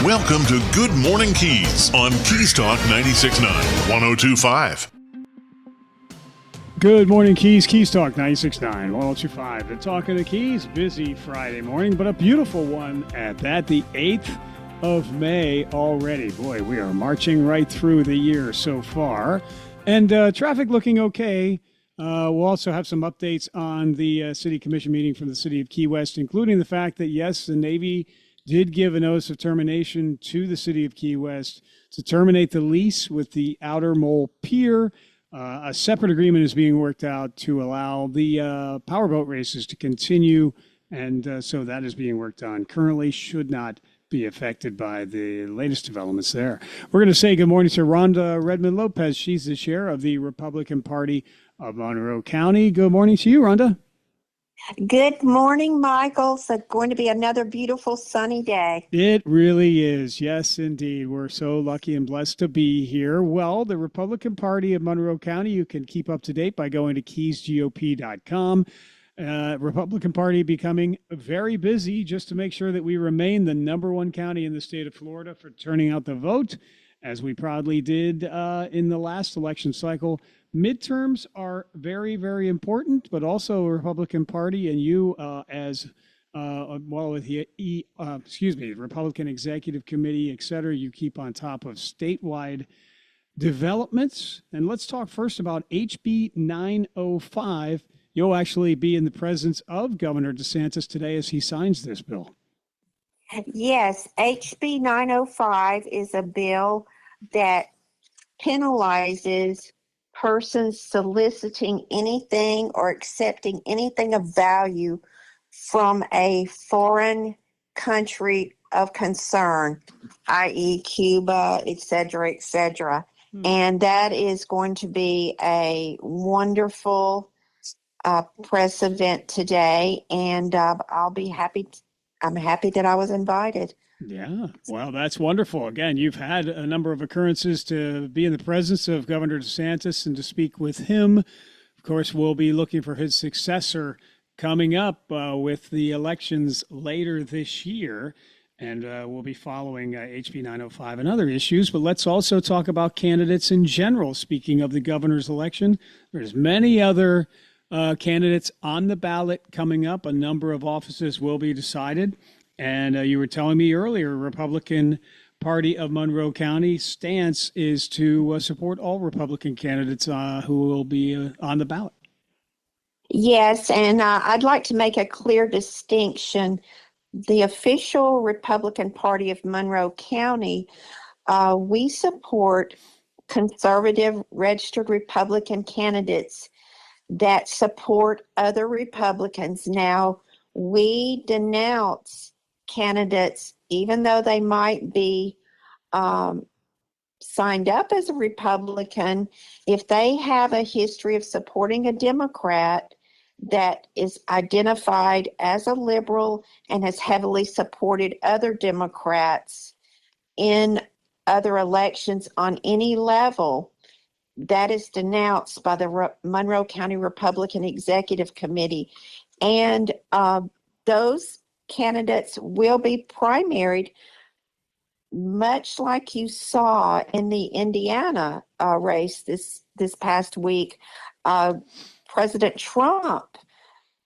Welcome to Good Morning Keys on Keys Talk 96.9, 102.5. Good morning, Keys. Keys Talk 96.9, 102.5. The Talk of the Keys. Busy Friday morning, but a beautiful one at that. The 8th of May already. Boy, we are marching right through the year so far. And traffic looking okay. We'll also have some updates on the City Commission meeting from the City of Key West, including the fact that, yes, the Navy did give a notice of termination to the City of Key West to terminate the lease with the Outer Mole Pier. A separate agreement is being worked out to allow the powerboat races to continue, and so that is being worked on. Currently should not be affected by the latest developments there. We're going to say good morning to Rhonda Redmond Lopez. She's the chair of the Republican Party of Monroe County. Good morning to you, Rhonda. Good morning, Michael. So it's going to be another beautiful sunny day. It really is. Yes, indeed. We're so lucky and blessed to be here. Well, the Republican Party of Monroe County, you can keep up to date by going to keysgop.com. Republican Party becoming very busy just to make sure that we remain the number one county in the state of Florida for turning out the vote, as we proudly did in the last election cycle. Midterms are very, very important, but also a Republican Party and you as well with the Republican Executive Committee, et cetera, you keep on top of statewide developments. And let's talk first about HB 905. You'll actually be in the presence of Governor DeSantis today as he signs this bill. Yes, HB 905 is a bill that penalizes persons soliciting anything or accepting anything of value from a foreign country of concern, i.e. Cuba, et cetera, et cetera. And that is going to be a wonderful precedent today, and I'll be happy. I'm happy that I was invited. Yeah, well, that's wonderful. Again, you've had a number of occurrences to be in the presence of Governor DeSantis and to speak with him. Of course, we'll be looking for his successor coming up with the elections later this year. And we'll be following HB 905 and other issues. But let's also talk about candidates in general. Speaking of the governor's election, there's many other candidates on the ballot coming up. A number of offices will be decided. And you were telling me earlier, Republican Party of Monroe County stance is to support all Republican candidates who will be on the ballot. Yes, and I'd like to make a clear distinction. The official Republican Party of Monroe County, we support conservative registered Republican candidates that support other Republicans. Now, we denounce candidates, even though they might be signed up as a Republican, if they have a history of supporting a Democrat that is identified as a liberal and has heavily supported other Democrats in other elections on any level, that is denounced by the Monroe County Republican Executive Committee. And those candidates will be primaried, much like you saw in the Indiana race this past week. President Trump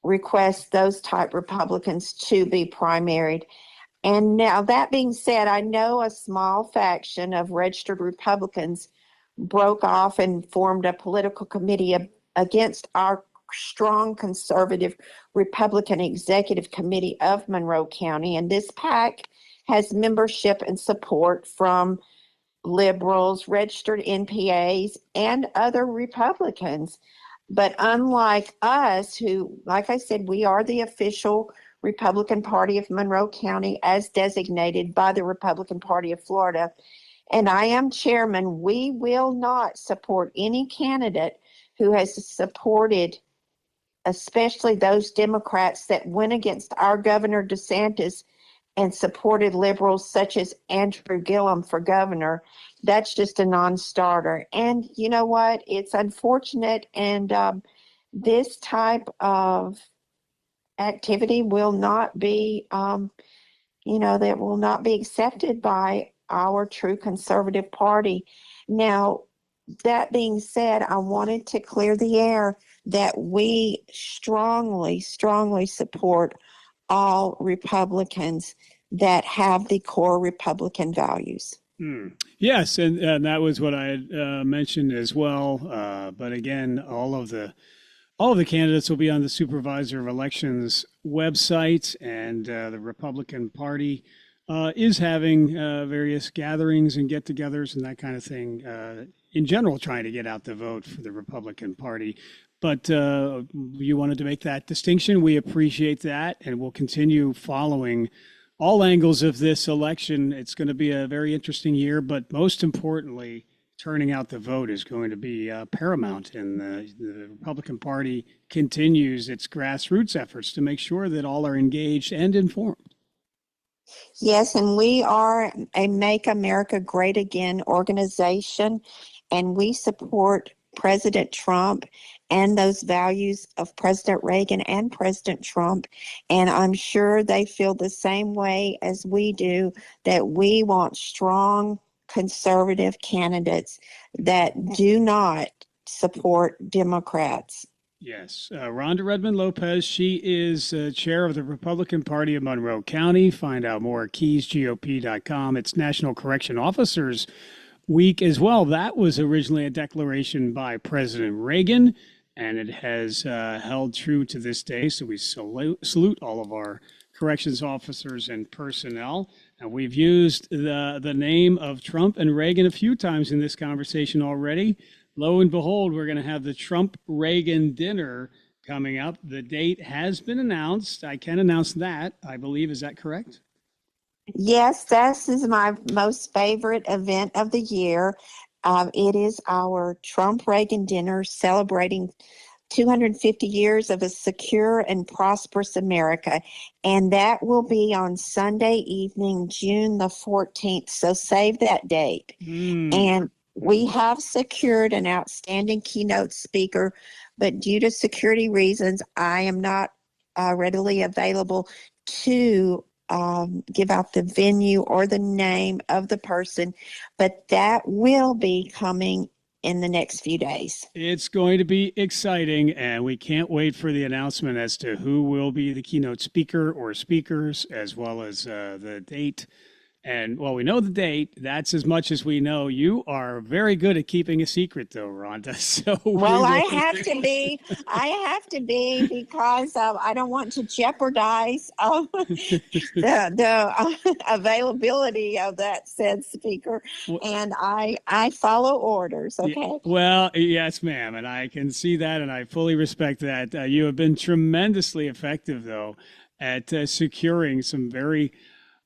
requests those type Republicans to be primaried. And now, that being said, I know a small faction of registered Republicans broke off and formed a political committee against our strong conservative Republican Executive Committee of Monroe County. And this PAC has membership and support from liberals, registered NPAs, and other Republicans. But unlike us, who, like I said, we are the official Republican Party of Monroe County as designated by the Republican Party of Florida, and I am chairman, we will not support any candidate who has supported, especially those Democrats that went against our Governor DeSantis and supported liberals such as Andrew Gillum for governor. That's just a non-starter. And you know what? It's unfortunate, and this type of activity will not be that will not be accepted by our true conservative party. Now, that being said, I wanted to clear the air that we strongly, strongly support all Republicans that have the core Republican values. Yes, and that was what I had mentioned as well. But again, all of the candidates will be on the Supervisor of Elections website, and the Republican Party is having various gatherings and get-togethers and that kind of thing. In general, trying to get out the vote for the Republican Party. But you wanted to make that distinction. We appreciate that, and we'll continue following all angles of this election. It's going to be a very interesting year, but most importantly, turning out the vote is going to be paramount. And the Republican Party continues its grassroots efforts to make sure that all are engaged and informed. Yes, and we are a Make America Great Again organization, and we support President Trump and those values of President Reagan and President Trump. And I'm sure they feel the same way as we do, that we want strong conservative candidates that do not support Democrats. Yes. Rhonda Redmond Lopez, she is chair of the Republican Party of Monroe County. Find out more at keysgop.com. It's National Correction Officers Week as well. That was originally a declaration by President Reagan, and it has held true to this day. So we salute all of our corrections officers and personnel. And we've used the name of Trump and Reagan a few times in this conversation already. Lo and behold, we're going to have the Trump-Reagan dinner coming up. The date has been announced. I can announce that, I believe. Is that correct? Yes, this is my most favorite event of the year. It is our Trump-Reagan dinner celebrating 250 years of a secure and prosperous America. And that will be on Sunday evening, June the 14th. So save that date. And we have secured an outstanding keynote speaker, but due to security reasons, I am not readily available to give out the venue or the name of the person, but that will be coming in the next few days. It's going to be exciting, and we can't wait for the announcement as to who will be the keynote speaker or speakers, as well as the date. And well, we know the date. That's as much as we know. You are very good at keeping a secret, though, Rhonda. So well, I have to be. I have to be because I don't want to jeopardize the availability of that said speaker, and I follow orders. Okay. Yeah, well, yes, ma'am, and I can see that, and I fully respect that. You have been tremendously effective, though, at securing some very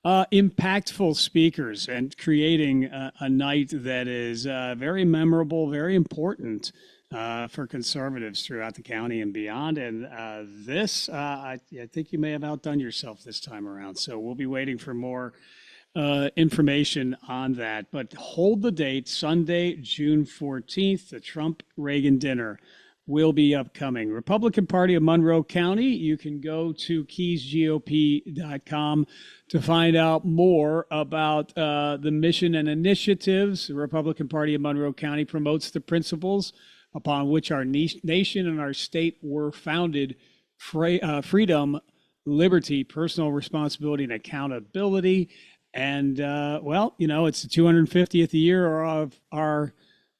impactful speakers and creating a night that is very memorable, very important for conservatives throughout the county and beyond. And I think you may have outdone yourself this time around. So we'll be waiting for more information on that. But hold the date, Sunday, June 14th, the Trump-Reagan dinner will be upcoming. Republican Party of Monroe County, you can go to keysgop.com to find out more about the mission and initiatives. The Republican Party of Monroe County promotes the principles upon which our nation and our state were founded: freedom, liberty, personal responsibility, and accountability. And, it's the 250th year of our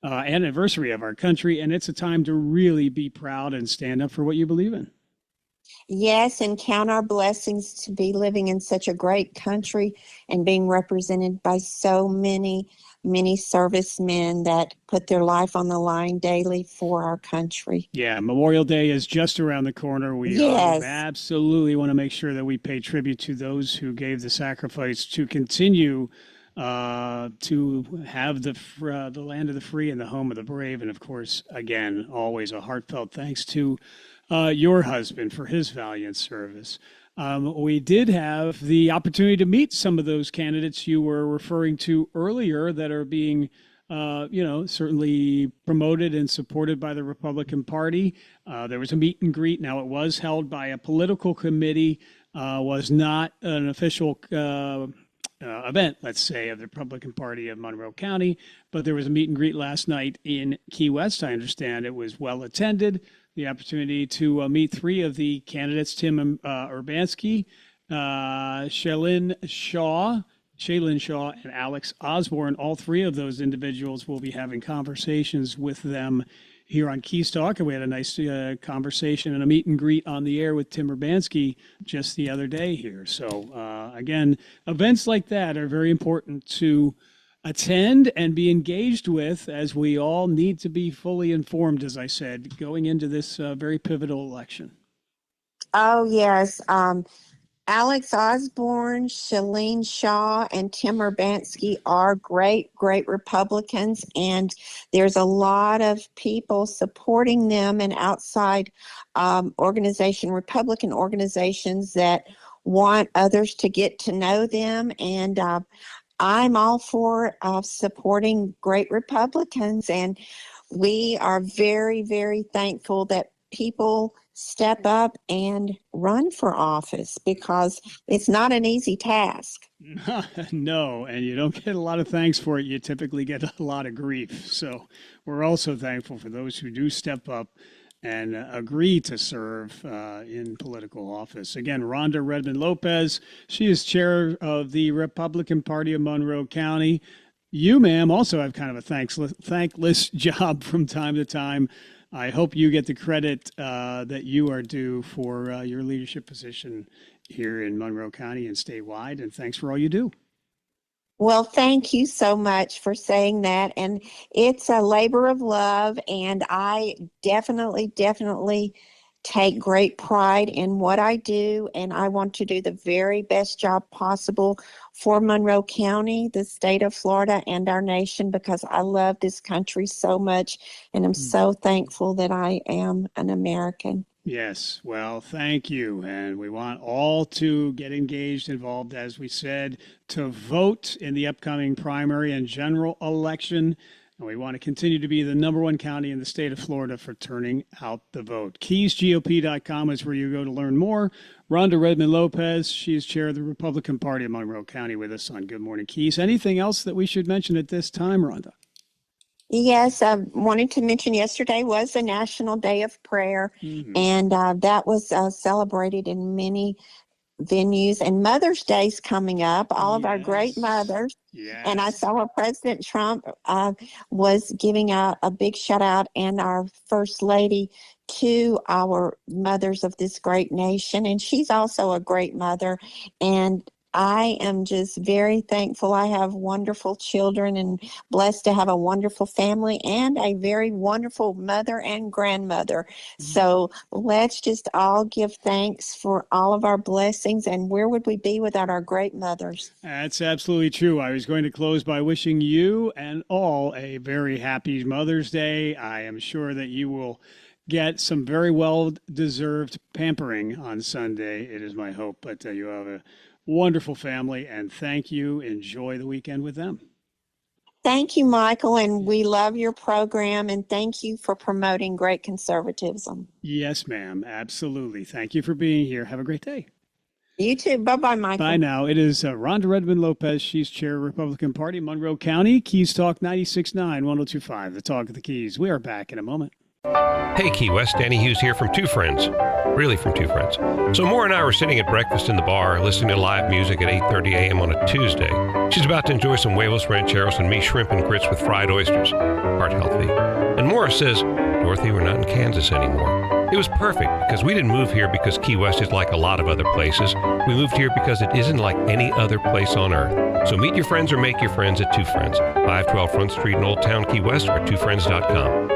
anniversary of our country, and it's a time to really be proud and stand up for what you believe in. Yes, and count our blessings to be living in such a great country and being represented by so many servicemen that put their life on the line daily for our country. Yeah, Memorial Day is just around the corner. We absolutely want to make sure that we pay tribute to those who gave the sacrifice to continue to have the land of the free and the home of the brave. And of course, again, always a heartfelt thanks to your husband for his valiant service. We did have the opportunity to meet some of those candidates you were referring to earlier that are being, certainly promoted and supported by the Republican Party. There was a meet and greet. Now, it was held by a political committee was not an official event, let's say, of the Republican Party of Monroe County, but there was a meet and greet last night in Key West. I understand it was well attended. The opportunity to meet three of the candidates, Tim Urbanski, Shailin Shaw, and Alex Osborne. All three of those individuals will be having conversations with them here on Keys Talk, and we had a nice conversation and a meet and greet on the air with Tim Urbanski just the other day here. So again, events like that are very important to attend and be engaged with, as we all need to be fully informed, as I said, going into this very pivotal election. Oh, yes. Alex Osborne, Shailin Shaw, and Tim Urbanski are great Republicans, and there's a lot of people supporting them and outside Republican organizations that want others to get to know them. And I'm all for supporting great Republicans, and we are very, very thankful that people step up and run for office, because it's not an easy task. No, and you don't get a lot of thanks for it. You typically get a lot of grief. So we're also thankful for those who do step up and agree to serve in political office. Again, Rhonda Redmond Lopez, she is chair of the Republican Party of Monroe County. You, ma'am, also have kind of a thankless job from time to time. I hope you get the credit that you are due for your leadership position here in Monroe County and statewide, and thanks for all you do. Well, thank you so much for saying that. And it's a labor of love, and I definitely take great pride in what I do, and I want to do the very best job possible for Monroe County, the state of Florida, and our nation, because I love this country so much, and I'm so thankful that I am an American. Yes, well, thank you. And we want all to get engaged, involved, as we said, to vote in the upcoming primary and general election. And we want to continue to be the number one county in the state of Florida for turning out the vote. KeysGOP.com is where you go to learn more. Rhonda Redmond Lopez, she is chair of the Republican Party of Monroe County, with us on Good Morning Keys. Anything else that we should mention at this time, Rhonda? Yes, I wanted to mention yesterday was the National Day of Prayer, and that was celebrated in many venues. And Mother's Day's coming up, all of our great mothers. Yes. And I saw where President Trump was giving out a big shout out, and our First Lady, to our mothers of this great nation. And she's also a great mother. And I am just very thankful. I have wonderful children and blessed to have a wonderful family and a very wonderful mother and grandmother. So let's just all give thanks for all of our blessings. And where would we be without our great mothers? That's absolutely true. I was going to close by wishing you and all a very happy Mother's Day. I am sure that you will get some very well-deserved pampering on Sunday. It is my hope. But you have a wonderful family, and thank you. Enjoy the weekend with them. Thank you, Michael, and we love your program, and thank you for promoting great conservatism. Yes, ma'am. Absolutely. Thank you for being here. Have a great day. You too. Bye-bye, Michael. Bye now. It is Rhonda Redmond Lopez. She's chair of Republican Party, Monroe County. Keys Talk 96.9, 102.5, the Talk of the Keys. We are back in a moment. Hey, Key West, Danny Hughes here from Two Friends. Really from Two Friends. So Maura and I were sitting at breakfast in the bar, listening to live music at 8:30 a.m. on a Tuesday. She's about to enjoy some huevos rancheros and me shrimp and grits with fried oysters. Heart healthy. And Maura says, Dorothy, we're not in Kansas anymore. It was perfect, because we didn't move here because Key West is like a lot of other places. We moved here because it isn't like any other place on earth. So meet your friends or make your friends at Two Friends, 512 Front Street in Old Town, Key West, or twofriends.com.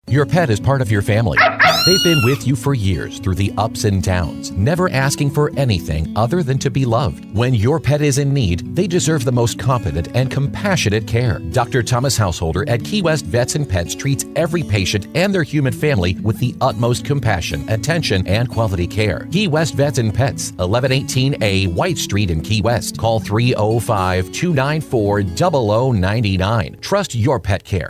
Your pet is part of your family. They've been with you for years through the ups and downs, never asking for anything other than to be loved. When your pet is in need, they deserve the most competent and compassionate care. Dr. Thomas Householder at Key West Vets and Pets treats every patient and their human family with the utmost compassion, attention, and quality care. Key West Vets and Pets, 1118A White Street in Key West. Call 305-294-0099. Trust your pet care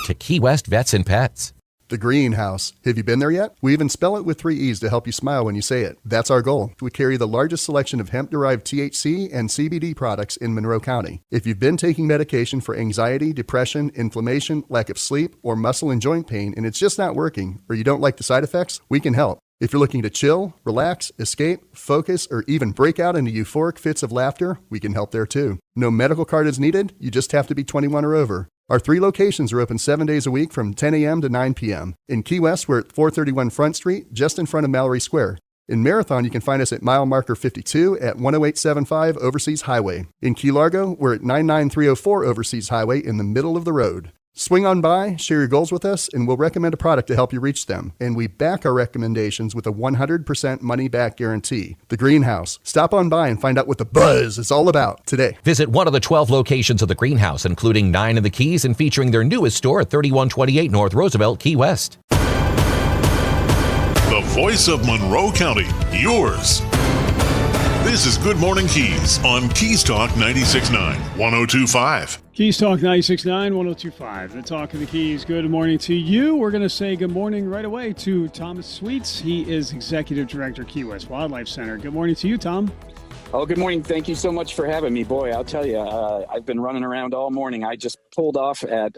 to Key West Vets and Pets. The Greenhouse. Have you been there yet? We even spell it with 3 E's to help you smile when you say it. That's our goal. We carry the largest selection of hemp-derived THC and CBD products in Monroe County. If you've been taking medication for anxiety, depression, inflammation, lack of sleep, or muscle and joint pain and it's just not working, or you don't like the side effects, we can help. If you're looking to chill, relax, escape, focus, or even break out into euphoric fits of laughter, we can help there too. No medical card is needed. You just have to be 21 or over. Our 3 locations are open 7 days a week from 10 a.m. to 9 p.m. In Key West, we're at 431 Front Street, just in front of Mallory Square. In Marathon, you can find us at mile marker 52 at 10875 Overseas Highway. In Key Largo, we're at 99304 Overseas Highway in the middle of the road. Swing on by, share your goals with us, and we'll recommend a product to help you reach them. And we back our recommendations with a 100% money-back guarantee. The Greenhouse. Stop on by and find out what the buzz is all about today. Visit one of the 12 locations of the Greenhouse, including 9 in the Keys and featuring their newest store at 3128 North Roosevelt, Key West. The voice of Monroe County, yours. This is Good Morning Keys on Keys Talk 96.9, 102.5. Keys Talk 96.9, 102.5. The Talk of the Keys. Good morning to you. We're going to say good morning right away to Thomas Sweets. He is Executive Director, Key West Wildlife Center. Good morning to you, Tom. Oh, good morning. Thank you so much for having me. Boy, I'll tell you, I've been running around all morning. I just pulled off at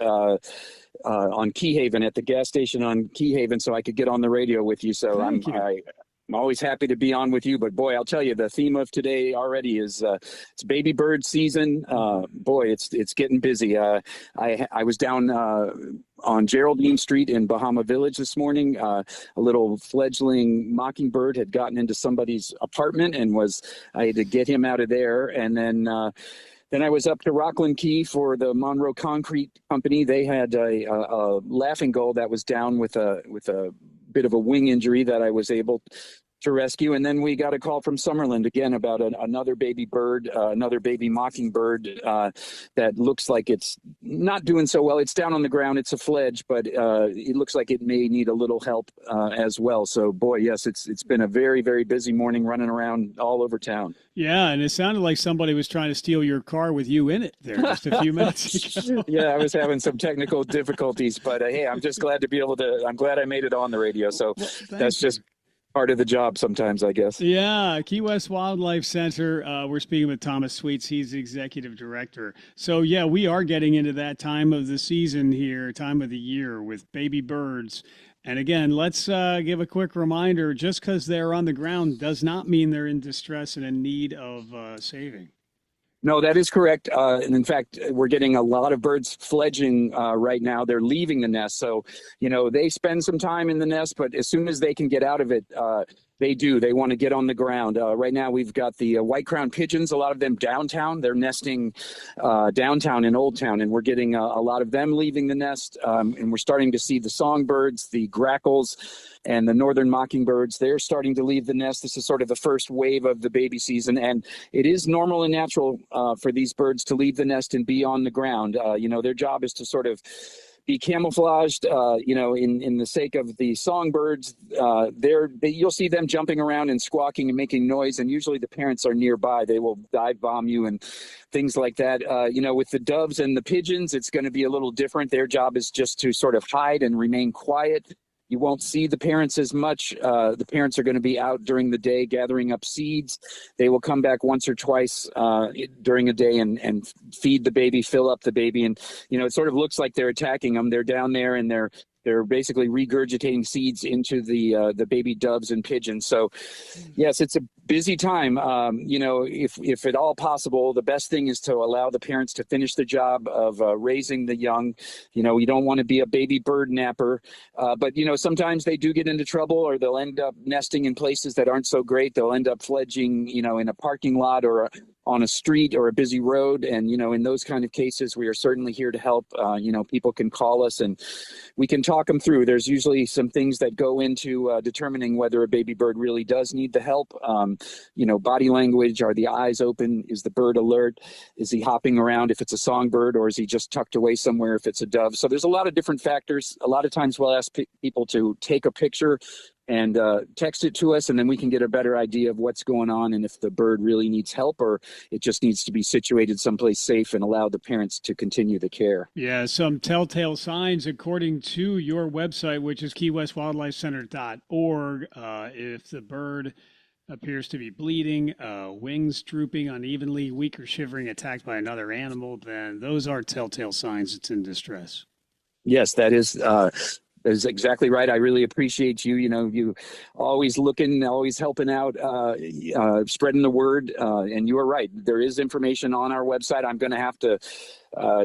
on Key Haven at the gas station on Key Haven so I could get on the radio with you. So I'm always happy to be on with you. But boy, I'll tell you, the theme of today already is it's baby bird season. Boy, it's getting busy. I was down on Geraldine Street in Bahama Village this morning. A little fledgling mockingbird had gotten into somebody's apartment and I had to get him out of there. And then I was up to Rockland Key for the Monroe Concrete Company. They had a laughing gull that was down with a bit of a wing injury that I was able to rescue. And then we got a call from Summerland again about another baby bird, another baby mockingbird that looks like it's not doing so well. It's down on the ground. It's a fledge, but it looks like it may need a little help as well. So boy, yes, it's been a very, very busy morning running around all over town. Yeah, and it sounded like somebody was trying to steal your car with you in it there just a few minutes ago. Yeah, I was having some technical difficulties, but hey, I'm just glad to be able to, I'm glad I made it on the radio. So that's just part of the job sometimes, I guess. Yeah, Key West Wildlife Center. We're speaking with Thomas Sweets. He's the executive director. So, yeah, we are getting into that time of the season here, time of the year with baby birds. And again, let's give a quick reminder, just because they're on the ground does not mean they're in distress and in need of saving. No, that is correct. And in fact, we're getting a lot of birds fledging right now. They're leaving the nest. So, they spend some time in the nest, but as soon as they can get out of it, they do. They want to get on the ground. Right now, we've got the white-crowned pigeons, a lot of them downtown. They're nesting downtown in Old Town, and we're getting a lot of them leaving the nest. And we're starting to see the songbirds, the grackles, and the northern mockingbirds. They're starting to leave the nest. This is sort of the first wave of the baby season, and it is normal and natural for these birds to leave the nest and be on the ground. Their job is to sort of be camouflaged, in the sake of the songbirds. You'll see them jumping around and squawking and making noise, and usually the parents are nearby. They will dive bomb you and things like that. With the doves and the pigeons, it's going to be a little different. Their job is just to sort of hide and remain quiet. You won't see the parents as much. The parents are going to be out during the day gathering up seeds. They will come back once or twice during a day and feed the baby, fill up the baby. And, it sort of looks like they're attacking them. They're down there and they're basically regurgitating seeds into the baby doves and pigeons. So, yes, it's a busy time. If at all possible, the best thing is to allow the parents to finish the job of raising the young. You don't want to be a baby bird napper, but sometimes they do get into trouble, or they'll end up nesting in places that aren't so great. They'll end up fledging, in a parking lot or on a street or a busy road. And, in those kind of cases, we are certainly here to help. People can call us and we can talk them through. There's usually some things that go into determining whether a baby bird really does need the help. Body language. Are the eyes open? Is the bird alert? Is he hopping around if it's a songbird, or is he just tucked away somewhere if it's a dove? So there's a lot of different factors. A lot of times we'll ask people to take a picture and text it to us, and then we can get a better idea of what's going on and if the bird really needs help or it just needs to be situated someplace safe and allow the parents to continue the care. Yeah, some telltale signs according to your website, which is keywestwildlifecenter.org. If the bird appears to be bleeding, wings drooping unevenly, weak or shivering, attacked by another animal, then those are telltale signs it's in distress. Yes, that is exactly right. I really appreciate you. You know, you always looking, always helping out, spreading the word. And you are right. There is information on our website. I'm going to have to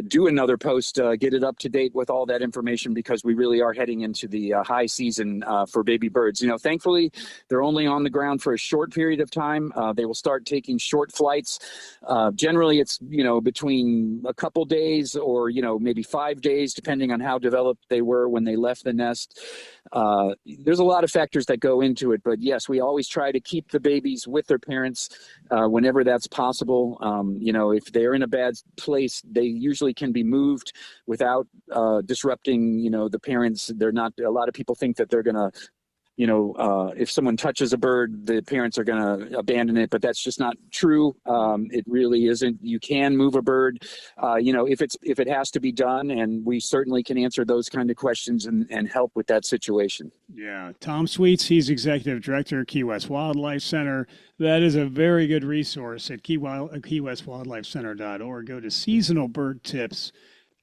do another post, get it up to date with all that information, because we really are heading into the high season for baby birds. You know, thankfully, they're only on the ground for a short period of time. They will start taking short flights. Generally, it's, you know, between a couple days or, you know, maybe 5 days, depending on how developed they were when they left the nest. There's a lot of factors that go into it, but yes, we always try to keep the babies with their parents whenever that's possible. You know, if they're in a bad place, they usually can be moved without disrupting, you know, the parents. They're not, a lot of people think that they're going to, you know, if someone touches a bird, the parents are going to abandon it, but that's just not true. It really isn't. You can move a bird, you know, if it has to be done, and we certainly can answer those kind of questions and help with that situation. Yeah, Tom Sweets, he's executive director of Key West Wildlife Center. That is a very good resource at keywestwildlifecenter.org. Go to seasonal bird tips,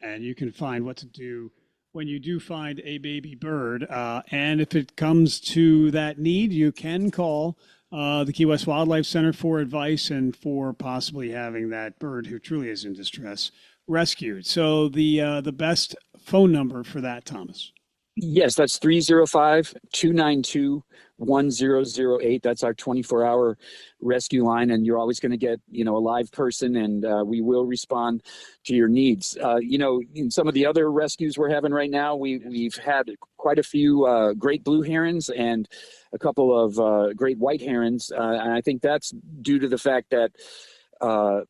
and you can find what to do when you do find a baby bird. And if it comes to that need, you can call the Key West Wildlife Center for advice and for possibly having that bird who truly is in distress rescued. So the best phone number for that, Thomas? Yes, that's 305-292-1008. That's our 24-hour rescue line, and you're always going to get, you know, a live person, and we will respond to your needs. You know, in some of the other rescues we're having right now, we've had quite a few great blue herons and a couple of great white herons, and I think that's due to the fact that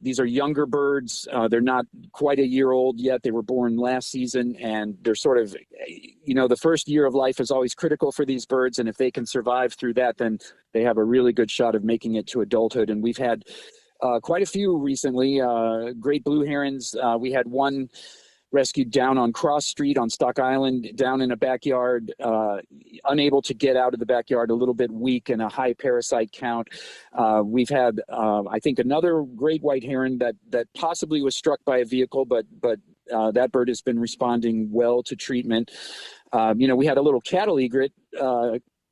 these are younger birds. They're not quite a year old yet. They were born last season, and they're sort of, you know, the first year of life is always critical for these birds. And if they can survive through that, then they have a really good shot of making it to adulthood. And we've had quite a few recently, great blue herons. We had one rescued down on Cross Street on Stock Island, down in a backyard, unable to get out of the backyard, a little bit weak and a high parasite count. We've had, I think, another great white heron that possibly was struck by a vehicle, but that bird has been responding well to treatment. You know, we had a little cattle egret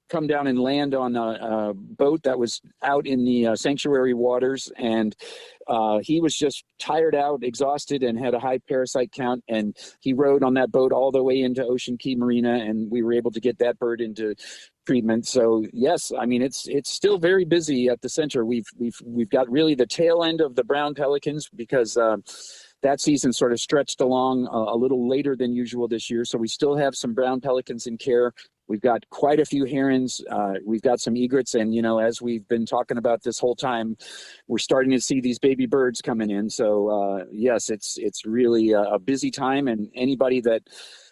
come down and land on a boat that was out in the sanctuary waters, and he was just tired out, exhausted, and had a high parasite count, and he rode on that boat all the way into Ocean Key Marina, and we were able to get that bird into treatment. So yes, I mean, it's still very busy at the center. We've got really the tail end of the brown pelicans, because that season sort of stretched along a little later than usual this year. So we still have some brown pelicans in care. We've got quite a few herons. We've got some egrets. And, you know, as we've been talking about this whole time, we're starting to see these baby birds coming in. So, yes, it's really a busy time. And anybody that,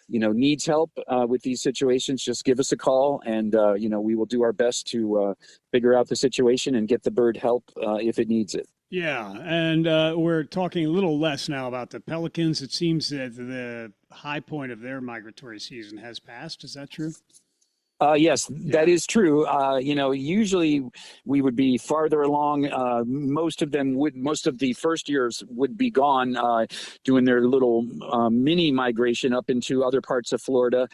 you know, needs help with these situations, just give us a call. And, you know, we will do our best to figure out the situation and get the bird help if it needs it. Yeah, and we're talking a little less now about the pelicans. It seems that the high point of their migratory season has passed. Is that true? Yes, that is true. You know, usually we would be farther along. Most of the first years would be gone doing their little mini migration up into other parts of Florida.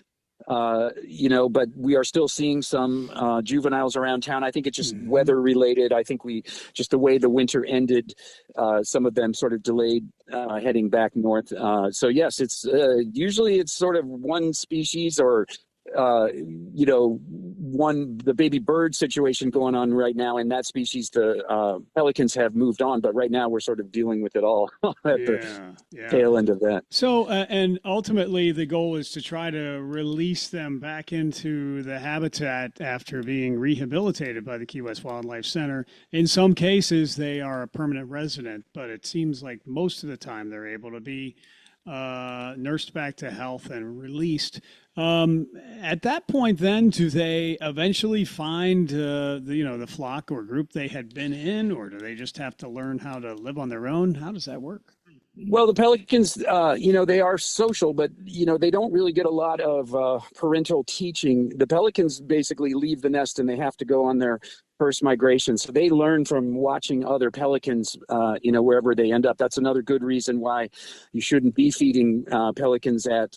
You know, but we are still seeing some juveniles around town. I think it's just weather related. I think just the way the winter ended, some of them sort of delayed heading back north. So yes, it's usually it's sort of one species or you know, the baby bird situation going on right now in that species. The pelicans have moved on, but right now we're sort of dealing with it all at the tail end of that. So, and ultimately the goal is to try to release them back into the habitat after being rehabilitated by the Key West Wildlife Center. In some cases, they are a permanent resident, but it seems like most of the time they're able to be nursed back to health and released. At that point, then, do they eventually find the flock or group they had been in, or do they just have to learn how to live on their own? How does that work? Well, the pelicans, they are social, but, they don't really get a lot of parental teaching. The pelicans basically leave the nest and they have to go on their first migration. So they learn from watching other pelicans, wherever they end up. That's another good reason why you shouldn't be feeding pelicans at,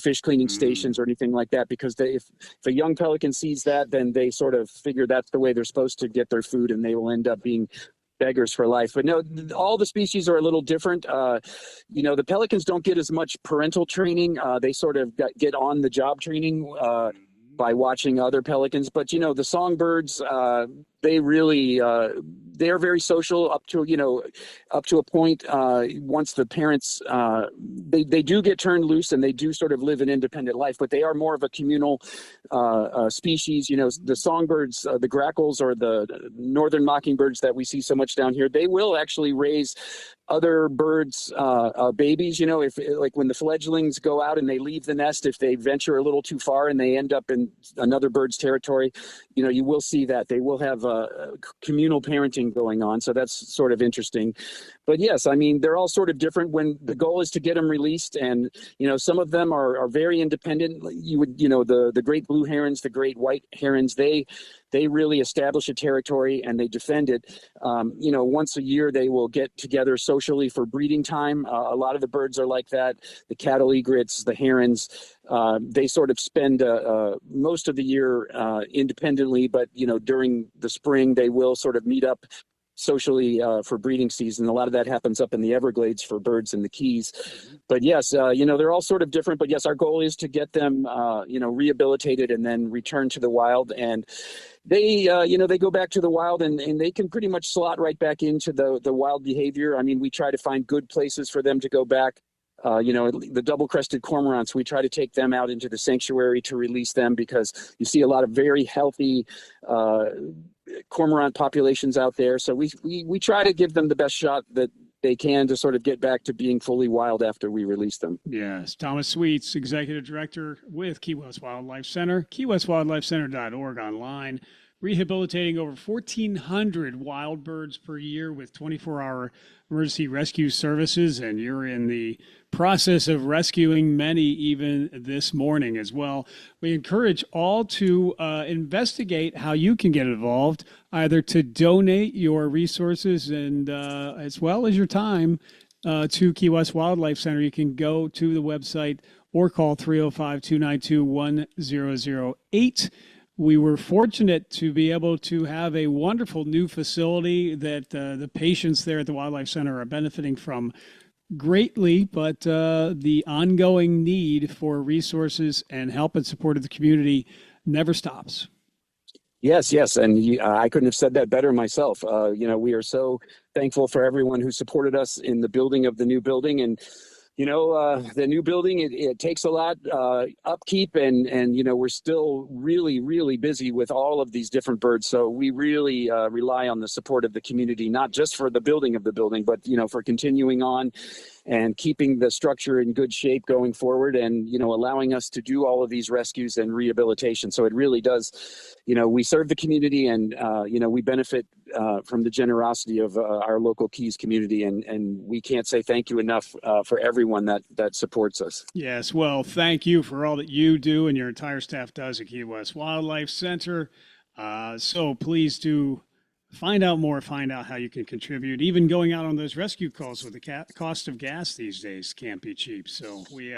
fish cleaning stations or anything like that, because if a young pelican sees that, then they sort of figure that's the way they're supposed to get their food, and they will end up being beggars for life. But no, all the species are a little different. The pelicans don't get as much parental training. They sort of get on the job training by watching other pelicans. But, the songbirds, they really, they are very social up to a point. Once the parents, they do get turned loose and they do sort of live an independent life, but they are more of a communal species. The songbirds, the grackles, or the northern mockingbirds that we see so much down here, they will actually raise other birds' babies. If like when the fledglings go out and they leave the nest, if they venture a little too far and they end up in another bird's territory, you will see that they will have communal parenting going on. So that's sort of interesting. But yes, I mean, they're all sort of different. When the goal is to get them released, and some of them are very independent. The great blue herons, the great white herons, they really establish a territory and they defend it. Once a year they will get together socially for breeding time. A lot of the birds are like that. The cattle egrets, the herons, they sort of spend most of the year independently, but during the spring they will sort of meet up socially for breeding season. A lot of that happens up in the Everglades for birds in the Keys. But yes, they're all sort of different. But yes, our goal is to get them, rehabilitated and then return to the wild. And they go back to the wild and they can pretty much slot right back into the wild behavior. I mean, we try to find good places for them to go back. The double-crested cormorants, we try to take them out into the sanctuary to release them, because you see a lot of very healthy cormorant populations out there. So we try to give them the best shot that they can to sort of get back to being fully wild after we release them. Yes. Thomas Sweets, Executive Director with Key West Wildlife Center, keywestwildlifecenter.org online, rehabilitating over 1,400 wild birds per year with 24-hour emergency rescue services. And you're in the process of rescuing many even this morning as well. We encourage all to investigate how you can get involved, either to donate your resources and as well as your time to Key West Wildlife Center. You can go to the website or call 305-292-1008. We were fortunate to be able to have a wonderful new facility that the patients there at the Wildlife Center are benefiting from greatly, but the ongoing need for resources and help and support of the community never stops. Yes. And I couldn't have said that better myself. We are so thankful for everyone who supported us in the building of the new building. And the new building, it takes a lot upkeep, and we're still really, really busy with all of these different birds. So we really rely on the support of the community, not just for the building of the building, but, for continuing on and keeping the structure in good shape going forward, and, allowing us to do all of these rescues and rehabilitation. So it really does, we serve the community, and, we benefit from the generosity of our local Keys community. And we can't say thank you enough for everyone that supports us. Yes. Well, thank you for all that you do and your entire staff does at Key West Wildlife Center. So please do find out more, find out how you can contribute. Even going out on those rescue calls with the cost of gas these days can't be cheap. So we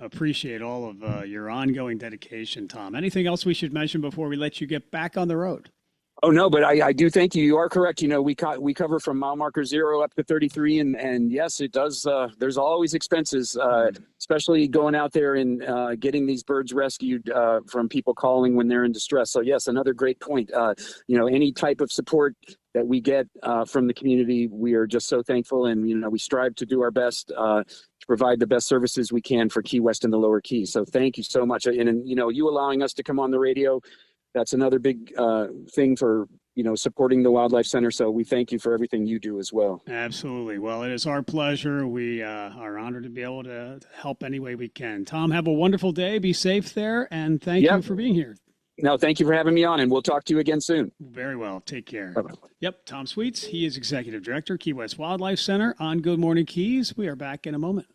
appreciate all of your ongoing dedication, Tom. Anything else we should mention before we let you get back on the road? Oh, no, but I do thank you. You are correct. We cover from mile marker 0 up to 33. And yes, it does. There's always expenses, especially going out there and getting these birds rescued from people calling when they're in distress. So, yes, another great point. Any type of support that we get from the community, we are just so thankful. And, we strive to do our best to provide the best services we can for Key West and the Lower Keys. So thank you so much. And you allowing us to come on the radio, that's another big thing for, supporting the Wildlife Center. So we thank you for everything you do as well. Absolutely. Well, it is our pleasure. We are honored to be able to help any way we can. Tom, have a wonderful day. Be safe there. And thank you for being here. No, thank you for having me on, and we'll talk to you again soon. Very well. Take care. Bye-bye. Yep. Tom Sweets. He is Executive Director, Key West Wildlife Center on Good Morning Keys. We are back in a moment.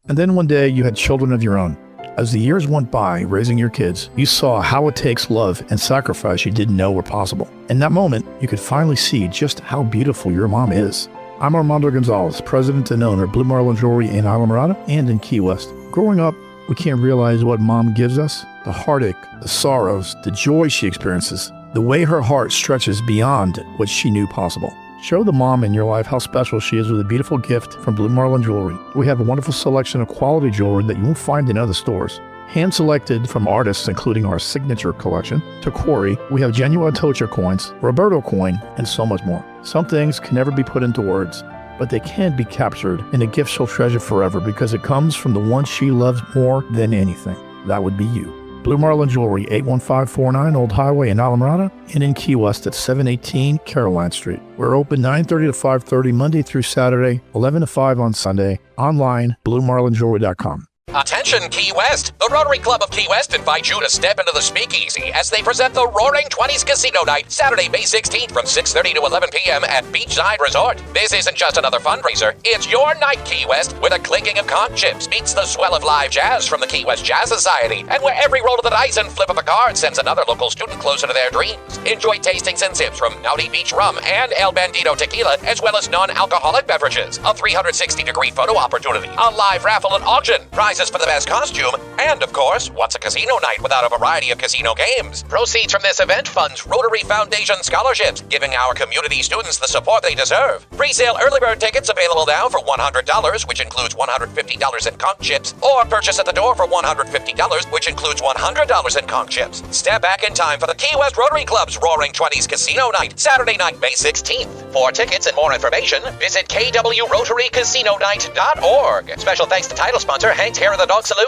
And then one day you had children of your own. As the years went by raising your kids, you saw how it takes love and sacrifice you didn't know were possible. In that moment, you could finally see just how beautiful your mom is. I'm Armando Gonzalez, president and owner of Blue Marlin Jewelry in Isla Mirada and in Key West. Growing up, we can't realize what mom gives us, the heartache, the sorrows, the joy she experiences, the way her heart stretches beyond what she knew possible. Show the mom in your life how special she is with a beautiful gift from Blue Marlin Jewelry. We have a wonderful selection of quality jewelry that you won't find in other stores. Hand-selected from artists including our signature collection, Tacori, we have genuine Tocha coins, Roberto coin, and so much more. Some things can never be put into words, but they can be captured in a gift she'll treasure forever because it comes from the one she loves more than anything. That would be you. Blue Marlin Jewelry, 81549 Old Highway in Isla Mirada and in Key West at 718 Caroline Street. We're open 9:30 to 5:30 Monday through Saturday, 11 to 5 on Sunday. Online, bluemarlinjewelry.com. Attention Key West! The Rotary Club of Key West invites you to step into the speakeasy as they present the Roaring Twenties Casino Night, Saturday, May 16th from 6:30 to 11 p.m. at Beachside Resort. This isn't just another fundraiser, it's your night, Key West, where the clinking of conch chips meets the swell of live jazz from the Key West Jazz Society, and where every roll of the dice and flip of a card sends another local student closer to their dreams. Enjoy tastings and sips from Naughty Beach Rum and El Bandito Tequila, as well as non-alcoholic beverages, a 360-degree photo opportunity, a live raffle and auction, prizes for the best costume, and of course, what's a casino night without a variety of casino games? Proceeds from this event funds Rotary Foundation scholarships, giving our community students the support they deserve. Pre-sale early bird tickets available now for $100, which includes $150 in conch chips, or purchase at the door for $150, which includes $100 in conch chips. Step back in time for the Key West Rotary Club's Roaring Twenties Casino Night, Saturday night, May 16th. For tickets and more information, visit kwrotarycasinonight.org. Special thanks to title sponsor Hank's Hair of the Dog Saloon.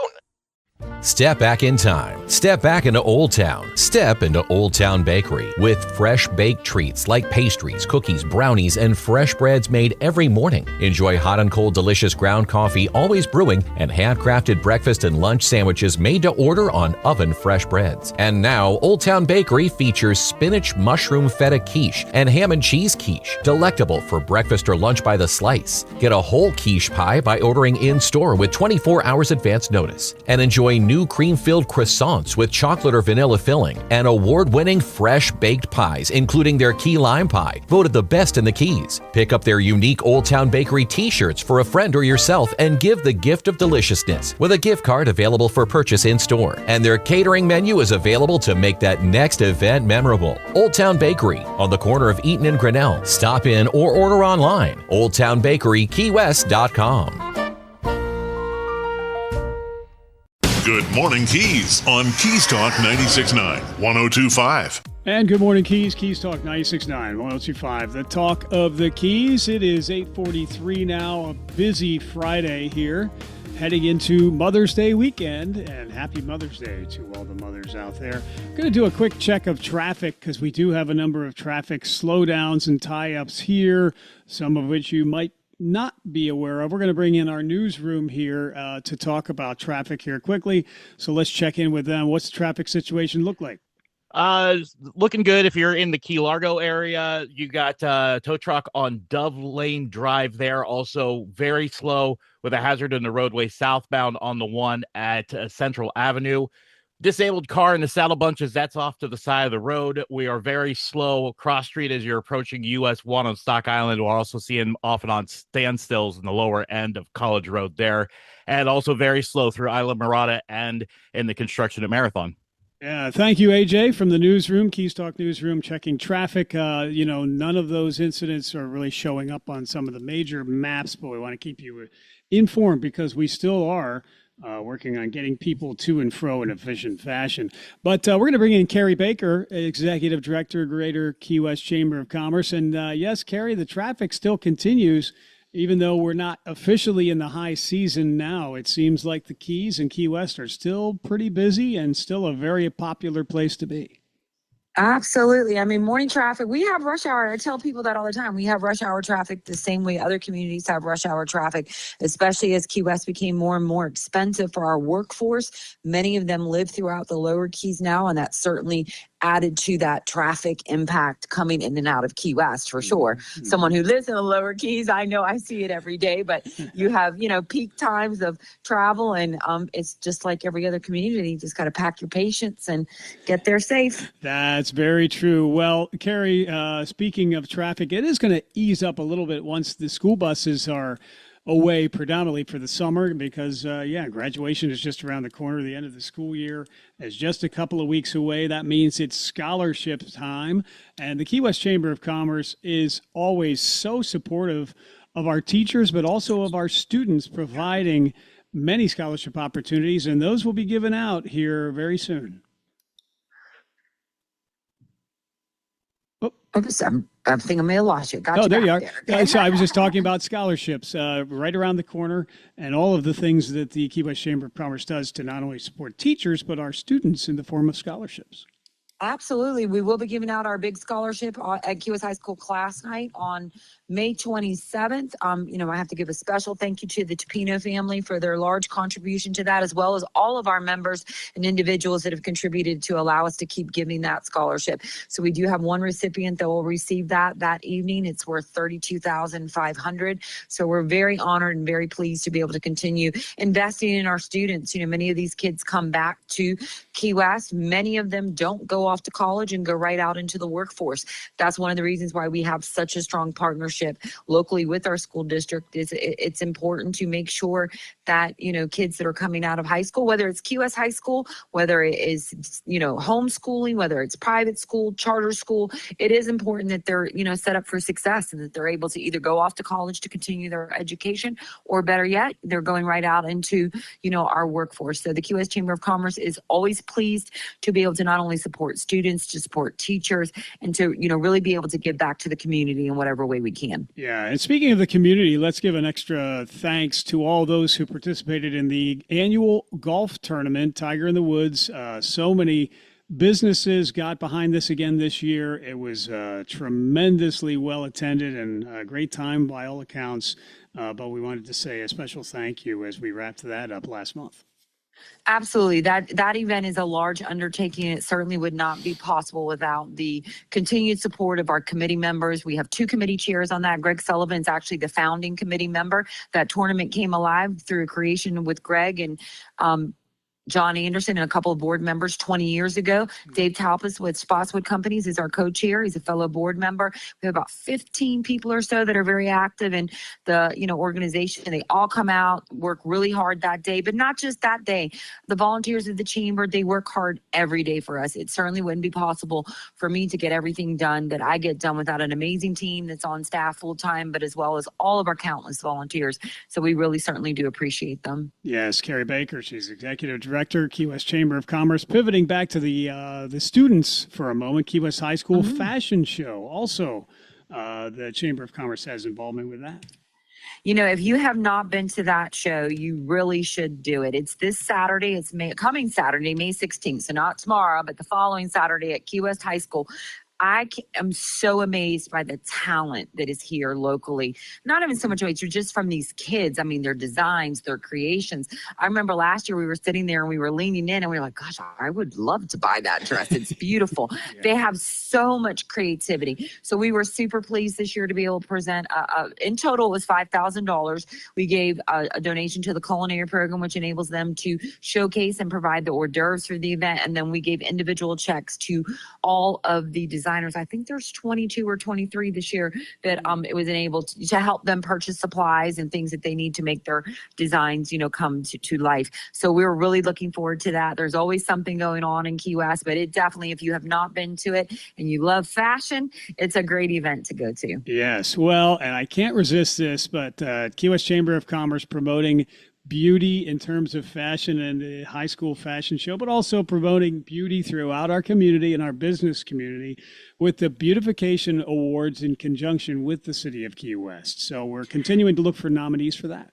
Step back in time. Step back into Old Town. Step into Old Town Bakery with fresh baked treats like pastries, cookies, brownies, and fresh breads made every morning. Enjoy hot and cold delicious ground coffee always brewing and handcrafted breakfast and lunch sandwiches made to order on oven fresh breads. And now Old Town Bakery features spinach mushroom feta quiche and ham and cheese quiche, delectable for breakfast or lunch by the slice. Get a whole quiche pie by ordering in-store with 24 hours advance notice. And enjoy new cream-filled croissants with chocolate or vanilla filling and award-winning fresh baked pies, including their key lime pie, voted the best in the Keys. Pick up their unique Old Town Bakery t-shirts for a friend or yourself and give the gift of deliciousness with a gift card available for purchase in-store. And their catering menu is available to make that next event memorable. Old Town Bakery on the corner of Eaton and Grinnell. Stop in or order online. OldTownBakeryKeyWest.com. Good Morning Keys on Keys Talk 96.9, 102.5. And good morning, Keys. Keys Talk 96.9, 102.5. The talk of the Keys. It is 8:43 now, a busy Friday here, heading into Mother's Day weekend. And happy Mother's Day to all the mothers out there. I'm going to do a quick check of traffic because we do have a number of traffic slowdowns and tie-ups here, some of which you might not be aware of. We're going to bring in our newsroom here to talk about traffic here quickly. So let's check in with them. What's the traffic situation look like? Looking good. If you're in the Key Largo area, you got tow truck on Dove Lane Drive there. Also very slow with a hazard in the roadway southbound on the one at Central Avenue. Disabled car in the saddle bunches, that's off to the side of the road. We are very slow cross street as you're approaching US 1 on Stock Island. We're also seeing off and on standstills in the lower end of College Road there. And also very slow through Isla Mirada and in the construction at Marathon. Yeah, thank you, AJ, from the newsroom, Keys Talk newsroom, checking traffic. None of those incidents are really showing up on some of the major maps, but we want to keep you informed because we still are working on getting people to and fro in efficient fashion. But we're going to bring in Carrie Baker, Executive Director, Greater Key West Chamber of Commerce. And yes, Carrie, the traffic still continues, even though we're not officially in the high season now. It seems like the Keys and Key West are still pretty busy and still a very popular place to be. Absolutely. I mean, morning traffic, we have rush hour. I tell people that all the time. We have rush hour traffic the same way other communities have rush hour traffic, especially as Key West became more and more expensive for our workforce. Many of them live throughout the lower Keys now, and that certainly added to that traffic impact coming in and out of Key West for sure. Someone who lives in the lower Keys, I know I see it every day, but you have, peak times of travel, and it's just like every other community. You just got to pack your patience and get there safe. That's very true. Well, Carrie, speaking of traffic, it is going to ease up a little bit once the school buses are away predominantly for the summer because, graduation is just around the corner. The end of the school year is just a couple of weeks away. That means it's scholarship time. And the Key West Chamber of Commerce is always so supportive of our teachers, but also of our students, providing many scholarship opportunities. And those will be given out here very soon. I think I may have lost you. Got you there you are. there. So I was just talking about scholarships right around the corner and all of the things that the Key West Chamber of Commerce does to not only support teachers, but our students in the form of scholarships. Absolutely. We will be giving out our big scholarship at Key West High School class night on May 27th. I have to give a special thank you to the Topino family for their large contribution to that, as well as all of our members and individuals that have contributed to allow us to keep giving that scholarship. So we do have one recipient that will receive that evening. It's worth $32,500. So we're very honored and very pleased to be able to continue investing in our students. Many of these kids come back to Key West. Many of them don't go off to college and go right out into the workforce. That's one of the reasons why we have such a strong partnership locally with our school district. It's important to make sure that, kids that are coming out of high school, whether it's Key West High School, whether it is, homeschooling, whether it's private school, charter school, it is important that they're, set up for success and that they're able to either go off to college to continue their education, or better yet, they're going right out into, our workforce. So the Key West Chamber of Commerce is always pleased to be able to not only support students, to support teachers, and to, really be able to give back to the community in whatever way we can. Yeah, and speaking of the community, let's give an extra thanks to all those who participated in the annual golf tournament, Tiger in the Woods. So many businesses got behind this again this year. It was tremendously well attended and a great time by all accounts. But we wanted to say a special thank you as we wrapped that up last month. Absolutely. That event is a large undertaking. It certainly would not be possible without the continued support of our committee members. We have 2 committee chairs on that. Greg Sullivan is actually the founding committee member. That tournament came alive through a creation with Greg and John Anderson and a couple of board members 20 years ago. Dave Talpas with Spotswood Companies is our co-chair. He's a fellow board member. We have about 15 people or so that are very active in the organization. They all come out, work really hard that day, but not just that day. The volunteers of the chamber, they work hard every day for us. It certainly wouldn't be possible for me to get everything done that I get done without an amazing team that's on staff full time, but as well as all of our countless volunteers. So we really certainly do appreciate them. Yes, Carrie Baker, she's executive director, Key West Chamber of Commerce. Pivoting back to the students for a moment, Key West High School Fashion Show. Also, the Chamber of Commerce has involvement with that. If you have not been to that show, you really should do it. It's this Saturday. It's coming Saturday, May 16th. So not tomorrow, but the following Saturday at Key West High School. I am so amazed by the talent that is here locally. Not even so much just from these kids. I mean, their designs, their creations. I remember last year we were sitting there and we were leaning in and we were like, gosh, I would love to buy that dress. It's beautiful. Yeah. They have so much creativity. So we were super pleased this year to be able to present, in total it was $5,000. We gave a donation to the culinary program, which enables them to showcase and provide the hors d'oeuvres for the event. And then we gave individual checks to all of the designers. I think there's 22 or 23 this year that it was enabled to help them purchase supplies and things that they need to make their designs, come to life. So we're really looking forward to that. There's always something going on in Key West, but it definitely, if you have not been to it and you love fashion, it's a great event to go to. Yes. Well, and I can't resist this, but Key West Chamber of Commerce promoting beauty in terms of fashion and the high school fashion show, but also promoting beauty throughout our community and our business community with the Beautification Awards in conjunction with the City of Key West. So we're continuing to look for nominees for that.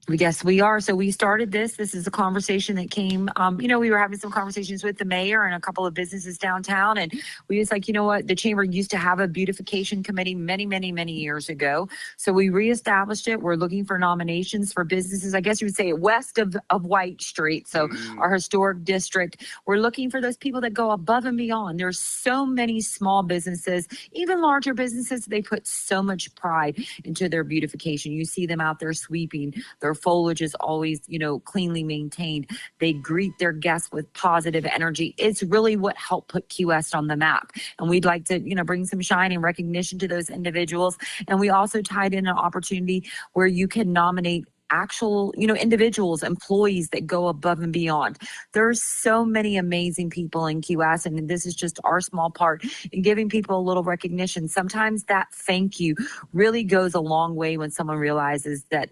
Yes, we are. So we started this. This is a conversation that came, we were having some conversations with the mayor and a couple of businesses downtown. And we was like, you know what? The chamber used to have a beautification committee many, many, many years ago. So we reestablished it. We're looking for nominations for businesses, I guess you would say west of White Street. So our historic district, we're looking for those people that go above and beyond. There's so many small businesses, even larger businesses. They put so much pride into their beautification. You see them out there sweeping. Their foliage is always, cleanly maintained. They greet their guests with positive energy. It's really what helped put Key West on the map. And we'd like to, bring some shine and recognition to those individuals. And we also tied in an opportunity where you can nominate actual, individuals, employees that go above and beyond. There's so many amazing people in Key West, and this is just our small part in giving people a little recognition. Sometimes that thank you really goes a long way when someone realizes that,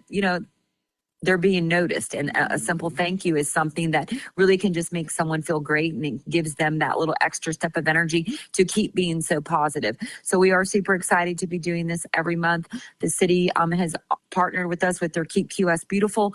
they're being noticed, and a simple thank you is something that really can just make someone feel great, and it gives them that little extra step of energy to keep being so positive. So we are super excited to be doing this every month. The city has partnered with us with their Keep Key West Beautiful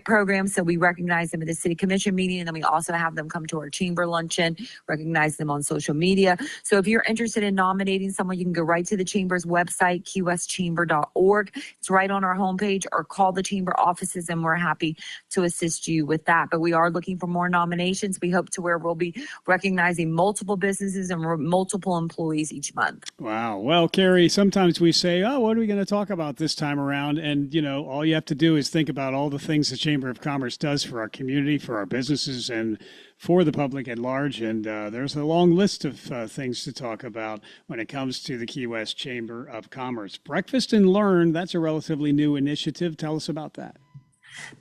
program. So we recognize them at the city commission meeting, and then we also have them come to our chamber luncheon, recognize them on social media. So if you're interested in nominating someone, you can go right to the chamber's website, keywestchamber.org. It's right on our homepage, or call the chamber offices, and we're happy to assist you with that. But we are looking for more nominations. We hope to where we'll be recognizing multiple businesses and multiple employees each month. Wow. Well, Carrie, sometimes we say, oh, what are we going to talk about this time around? And, all you have to do is think about all the things the Chamber of Commerce does for our community, for our businesses, and for the public at large. And there's a long list of things to talk about when it comes to the Key West Chamber of Commerce. Breakfast and Learn, that's a relatively new initiative. Tell us about that.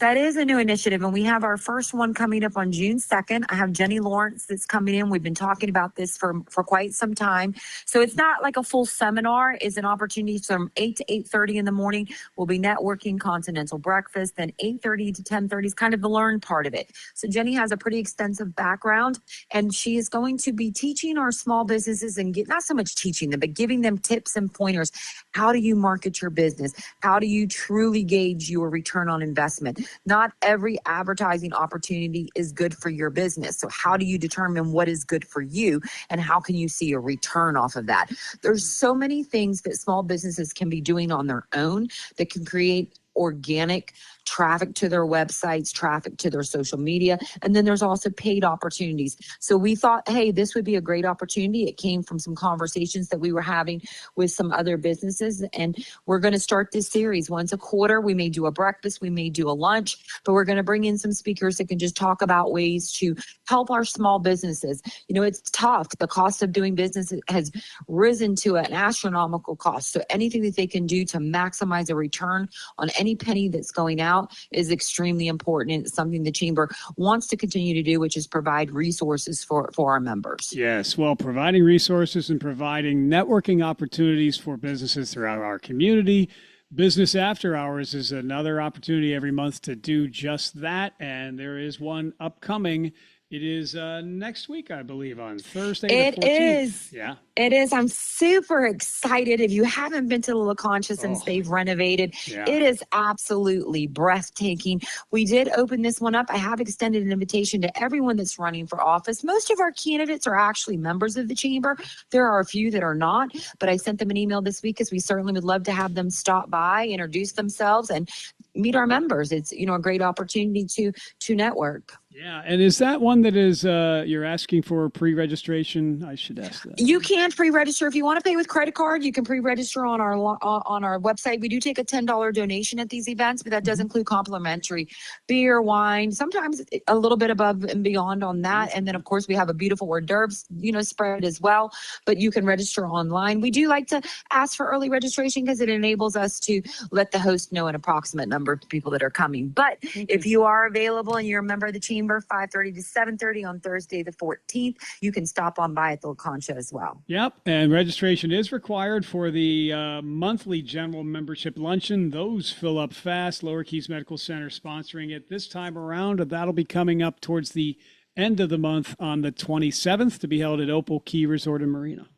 That is a new initiative, and we have our first one coming up on June 2nd. I have Jenny Lawrence that's coming in. We've been talking about this for quite some time. So it's not like a full seminar. It's an opportunity from 8 to 8:30 in the morning. We'll be networking, continental breakfast, then 8:30 to 10:30 is kind of the learn part of it. So Jenny has a pretty extensive background, and she is going to be teaching our small businesses and not so much teaching them, but giving them tips and pointers. How do you market your business? How do you truly gauge your return on investment? Not every advertising opportunity is good for your business. So how do you determine what is good for you, and how can you see a return off of that? There's so many things that small businesses can be doing on their own that can create organic traffic to their websites, traffic to their social media. And then there's also paid opportunities. So we thought, hey, this would be a great opportunity. It came from some conversations that we were having with some other businesses. And we're going to start this series once a quarter. We may do a breakfast, we may do a lunch, but we're going to bring in some speakers that can just talk about ways to help our small businesses. It's tough. The cost of doing business has risen to an astronomical cost. So anything that they can do to maximize a return on any penny that's going out is extremely important. It's something the chamber wants to continue to do, which is provide resources for our members. Yes, well, providing resources and providing networking opportunities for businesses throughout our community. Business After Hours is another opportunity every month to do just that, and there is one upcoming. It is next week, I believe, on Thursday. It the 14th. is. Yeah. It is. I'm super excited. If you haven't been to the La Concha since they've renovated, it is absolutely breathtaking. We did open this one up. I have extended an invitation to everyone that's running for office. Most of our candidates are actually members of the chamber. There are a few that are not, but I sent them an email this week because we certainly would love to have them stop by, introduce themselves, and meet our members. It's, a great opportunity to network. Yeah, and is that one that is you're asking for pre-registration? I should ask that. You can pre-register if you want to pay with credit card. You can pre-register on our website. We do take a $10 donation at these events, but that does include complimentary beer, wine, sometimes a little bit above and beyond on that. And then of course we have a beautiful hors d'oeuvres, spread as well. But you can register online. We do like to ask for early registration because it enables us to let the host know an approximate number of people that are coming. But if you are available and you're a member of the chamber, 5:30 to 7:30 on Thursday the 14th. You can stop on by at the La Concha as well. Yep, and registration is required for the monthly general membership luncheon. Those fill up fast. Lower Keys Medical Center sponsoring it this time around. That'll be coming up towards the end of the month on the 27th to be held at Opal Key Resort and Marina.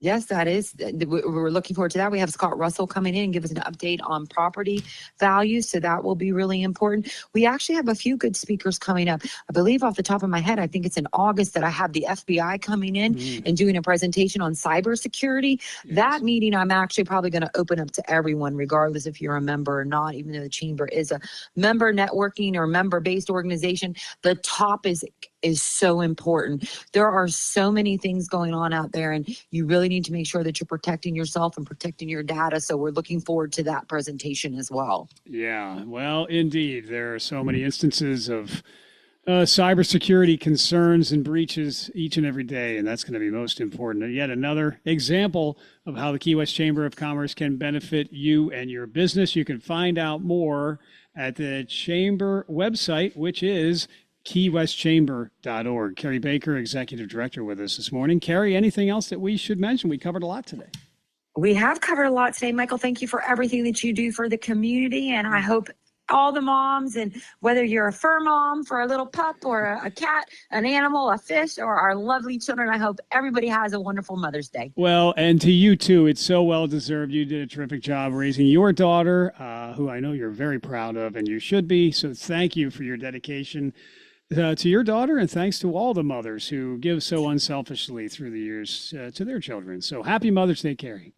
Yes, that is. We're looking forward to that. We have Scott Russell coming in and give us an update on property values. So that will be really important. We actually have a few good speakers coming up. I believe off the top of my head, I think it's in August that I have the FBI coming in and doing a presentation on cybersecurity. Yes. That meeting, I'm actually probably going to open up to everyone, regardless if you're a member or not, even though the chamber is a member networking or member-based organization. The topic is so important. There are so many things going on out there, and you really need to make sure that you're protecting yourself and protecting your data. So we're looking forward to that presentation as well. Yeah, well, indeed. There are so many instances of cybersecurity concerns and breaches each and every day, and that's going to be most important. And yet another example of how the Key West Chamber of Commerce can benefit you and your business. You can find out more at the Chamber website, which is keywestchamber.org. Carrie Baker, Executive Director, with us this morning. Carrie, anything else that we should mention? We covered a lot today. We have covered a lot today, Michael. Thank you for everything that you do for the community. And I hope all the moms, and whether you're a fur mom for a little pup or a cat, an animal, a fish, or our lovely children, I hope everybody has a wonderful Mother's Day. Well, and to you too, it's so well deserved. You did a terrific job raising your daughter, who I know you're very proud of, and you should be. So thank you for your dedication to your daughter, and thanks to all the mothers who give so unselfishly through the years to their children. So happy Mother's Day, Carrie.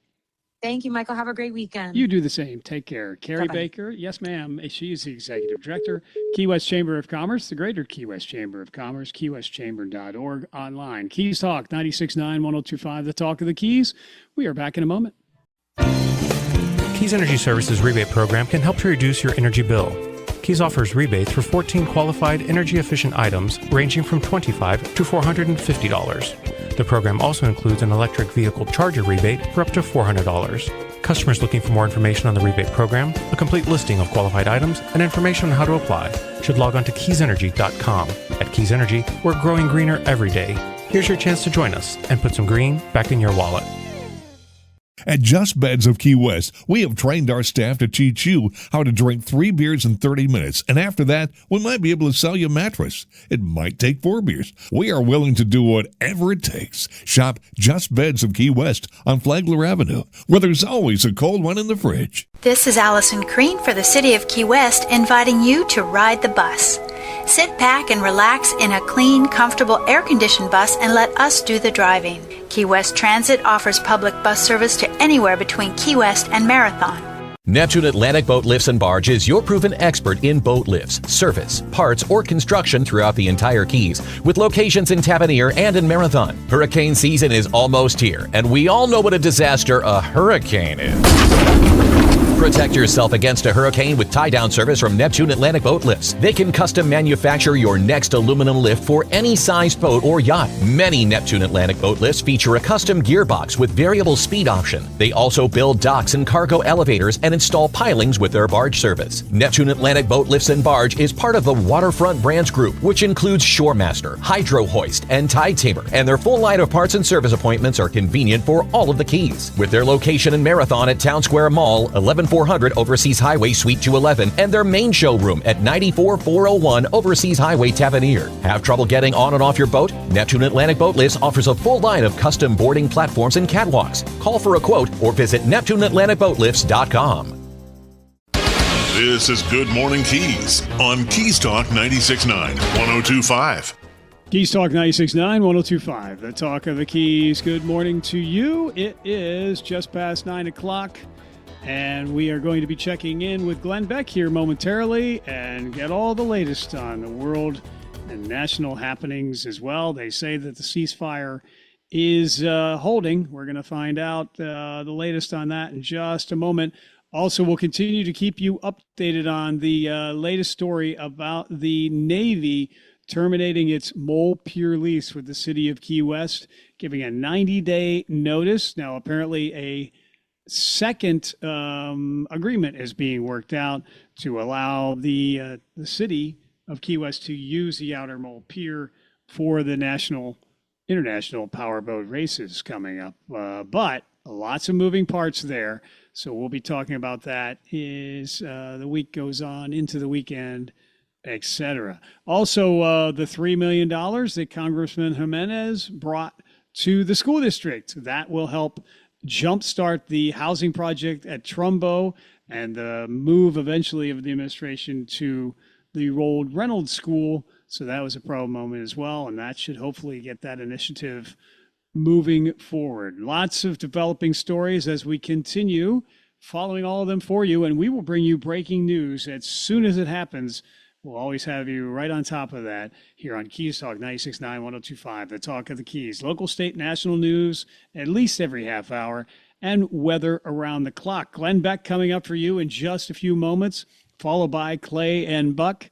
Thank you, Michael. Have a great weekend. You do the same. Take care. Carrie Bye-bye. Baker, yes, ma'am. She is the Executive Director, Key West Chamber of Commerce, the Greater Key West Chamber of Commerce, keywestchamber.org, online. Keys Talk, 96.9, 102.5, the talk of the Keys. We are back in a moment. Keys Energy Services rebate program can help to reduce your energy bill. Keys offers rebates for 14 qualified energy-efficient items ranging from $25 to $450. The program also includes an electric vehicle charger rebate for up to $400. Customers looking for more information on the rebate program, a complete listing of qualified items, and information on how to apply should log on to keysenergy.com. At Keys Energy, we're growing greener every day. Here's your chance to join us and put some green back in your wallet. At Just Beds of Key West, we have trained our staff to teach you how to drink 3 beers in 30 minutes, and after that, we might be able to sell you a mattress. It might take 4 beers. We are willing to do whatever it takes. Shop Just Beds of Key West on Flagler Avenue, where there's always a cold one in the fridge. This is Allison Crean for the City of Key West, inviting you to ride the bus. Sit back and relax in a clean, comfortable, air-conditioned bus and let us do the driving. Key West Transit offers public bus service to anywhere between Key West and Marathon. Neptune Atlantic Boat Lifts and Barge is your proven expert in boat lifts, service, parts, or construction throughout the entire Keys, with locations in Tavernier and in Marathon. Hurricane season is almost here, and we all know what a disaster a hurricane is. Protect yourself against a hurricane with tie-down service from Neptune Atlantic Boat Lifts. They can custom manufacture your next aluminum lift for any size boat or yacht. Many Neptune Atlantic Boat Lifts feature a custom gearbox with variable speed option. They also build docks and cargo elevators and install pilings with their barge service. Neptune Atlantic Boat Lifts and Barge is part of the Waterfront Brands Group, which includes Shoremaster, Hydro Hoist, and Tide Tamer, and their full line of parts and service appointments are convenient for all of the Keys. With their location in Marathon at Town Square Mall, 11400 Overseas Highway Suite 211, and their main showroom at 94401 Overseas Highway Tavernier. Have trouble getting on and off your boat? Neptune Atlantic Boat Lifts offers a full line of custom boarding platforms and catwalks. Call for a quote or visit NeptuneAtlanticBoatLifts.com. This is Good Morning Keys on Keys Talk 96.9, 102.5. Keys Talk 96.9, 102.5, the talk of the Keys. Good morning to you. It is just past 9 o'clock, and we are going to be checking in with Glenn Beck here momentarily and get all the latest on the world and national happenings as well. They say that the ceasefire is holding. We're going to find out the latest on that in just a moment. Also, we'll continue to keep you updated on the latest story about the Navy terminating its mole pier lease with the city of Key West, giving a 90-day notice. Now, apparently a second agreement is being worked out to allow the city of Key West to use the outer mole pier for the international powerboat races coming up. But lots of moving parts there. So we'll be talking about that as the week goes on into the weekend, etc. Also, the $3 million that Congressman Jimenez brought to the school district. That will help jumpstart the housing project at Trumbo and the move eventually of the administration to the Roald Reynolds School. So that was a proud moment as well, and that should hopefully get that initiative moving forward. Lots of developing stories as we continue following all of them for you, and we will bring you breaking news as soon as it happens. We'll always have you right on top of that here on Keys Talk 96.9, 102.5, the talk of the Keys. Local, state, national news at least every half hour, and weather around the clock. Glenn Beck coming up for you in just a few moments, followed by Clay and Buck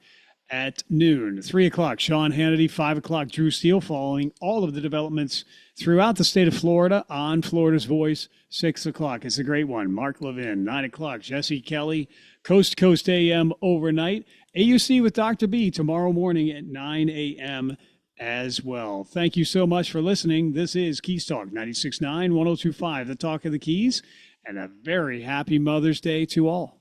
at noon. 3 o'clock, Sean Hannity. 5 o'clock, Drew Steele, following all of the developments throughout the state of Florida on Florida's Voice. 6 o'clock, it's a great one. Mark Levin. 9 o'clock, Jesse Kelly, Coast to Coast AM overnight. AUC with Dr. B tomorrow morning at 9 a.m. as well. Thank you so much for listening. This is Keys Talk 96.9, 102.5, the talk of the Keys, and a very happy Mother's Day to all.